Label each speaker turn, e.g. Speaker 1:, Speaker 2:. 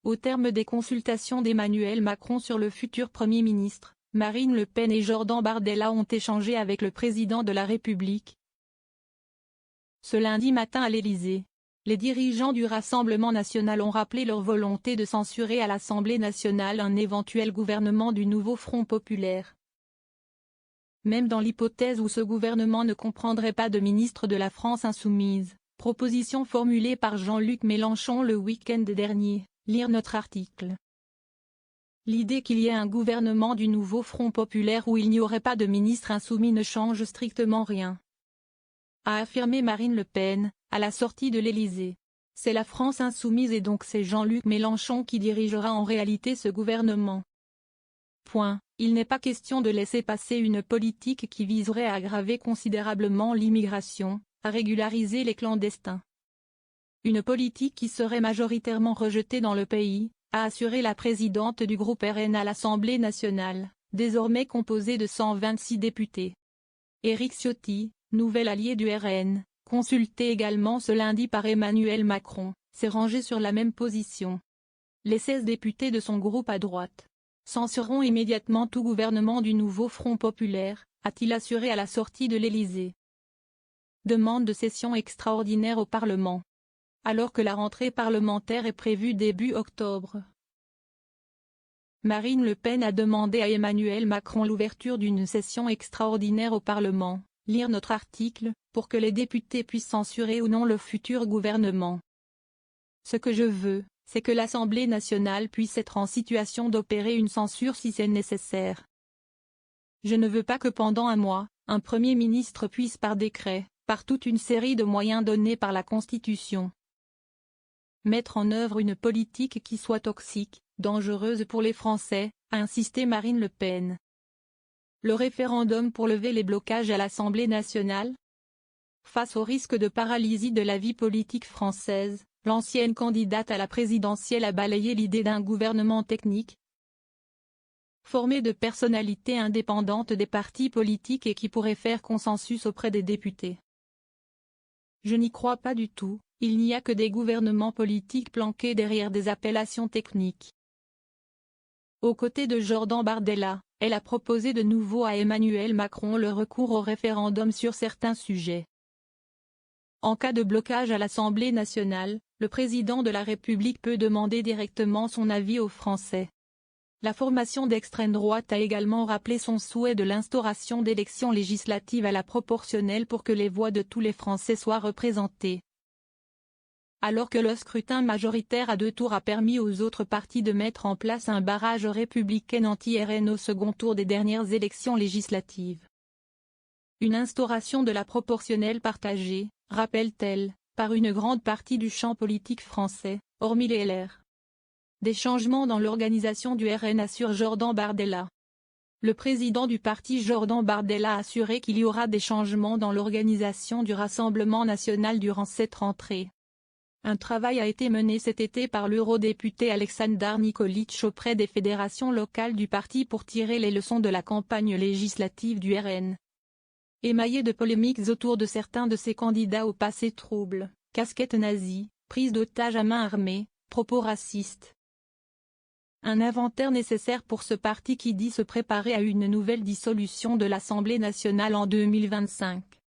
Speaker 1: Au terme des consultations d'Emmanuel Macron sur le futur Premier ministre, Marine Le Pen et Jordan Bardella ont échangé avec le président de la République. Ce lundi matin à l'Élysée, les dirigeants du Rassemblement national ont rappelé leur volonté de censurer à l'Assemblée nationale un éventuel gouvernement du nouveau Front populaire. Même dans l'hypothèse où ce gouvernement ne comprendrait pas de ministre de la France insoumise, proposition formulée par Jean-Luc Mélenchon le week-end dernier, lire notre article. L'idée qu'il y ait un gouvernement du nouveau Front populaire où il n'y aurait pas de ministre insoumis ne change strictement rien, a affirmé Marine Le Pen, à la sortie de l'Élysée. C'est la France insoumise et donc c'est Jean-Luc Mélenchon qui dirigera en réalité ce gouvernement. Il n'est pas question de laisser passer une politique qui viserait à aggraver considérablement l'immigration, à régulariser les clandestins. Une politique qui serait majoritairement rejetée dans le pays, a assuré la présidente du groupe RN à l'Assemblée nationale, désormais composée de 126 députés. Éric Ciotti, nouvel allié du RN, consulté également ce lundi par Emmanuel Macron, s'est rangé sur la même position. Les 16 députés de son groupe à droite censureront immédiatement tout gouvernement du nouveau Front populaire, a-t-il assuré à la sortie de l'Élysée. Demande de session extraordinaire au Parlement. Alors que la rentrée parlementaire est prévue début octobre, Marine Le Pen a demandé à Emmanuel Macron l'ouverture d'une session extraordinaire au Parlement, lire notre article, pour que les députés puissent censurer ou non le futur gouvernement. Ce que je veux, c'est que l'Assemblée nationale puisse être en situation d'opérer une censure si c'est nécessaire. Je ne veux pas que pendant un mois, un Premier ministre puisse par décret, par toute une série de moyens donnés par la Constitution, mettre en œuvre une politique qui soit toxique, dangereuse pour les Français, a insisté Marine Le Pen. Le référendum pour lever les blocages à l'Assemblée nationale? Face au risque de paralysie de la vie politique française, l'ancienne candidate à la présidentielle a balayé l'idée d'un gouvernement technique, formé de personnalités indépendantes des partis politiques et qui pourrait faire consensus auprès des députés. Je n'y crois pas du tout, il n'y a que des gouvernements politiques planqués derrière des appellations techniques. Aux côtés de Jordan Bardella, elle a proposé de nouveau à Emmanuel Macron le recours au référendum sur certains sujets. En cas de blocage à l'Assemblée nationale, le président de la République peut demander directement son avis aux Français. La formation d'extrême droite a également rappelé son souhait de l'instauration d'élections législatives à la proportionnelle pour que les voix de tous les Français soient représentées. Alors que le scrutin majoritaire à 2 tours a permis aux autres partis de mettre en place un barrage républicain anti-RN au second tour des dernières élections législatives. Une instauration de la proportionnelle partagée, rappelle-t-elle, par une grande partie du champ politique français, hormis les LR. Des changements dans l'organisation du RN assure Jordan Bardella. Le président du parti Jordan Bardella a assuré qu'il y aura des changements dans l'organisation du Rassemblement national durant cette rentrée. Un travail a été mené cet été par l'eurodéputé Aleksandar Nikolić auprès des fédérations locales du parti pour tirer les leçons de la campagne législative du RN. Émaillé de polémiques autour de certains de ses candidats au passé trouble, casquette nazie, prise d'otages à main armée, propos racistes. Un inventaire nécessaire pour ce parti qui dit se préparer à une nouvelle dissolution de l'Assemblée nationale en 2025.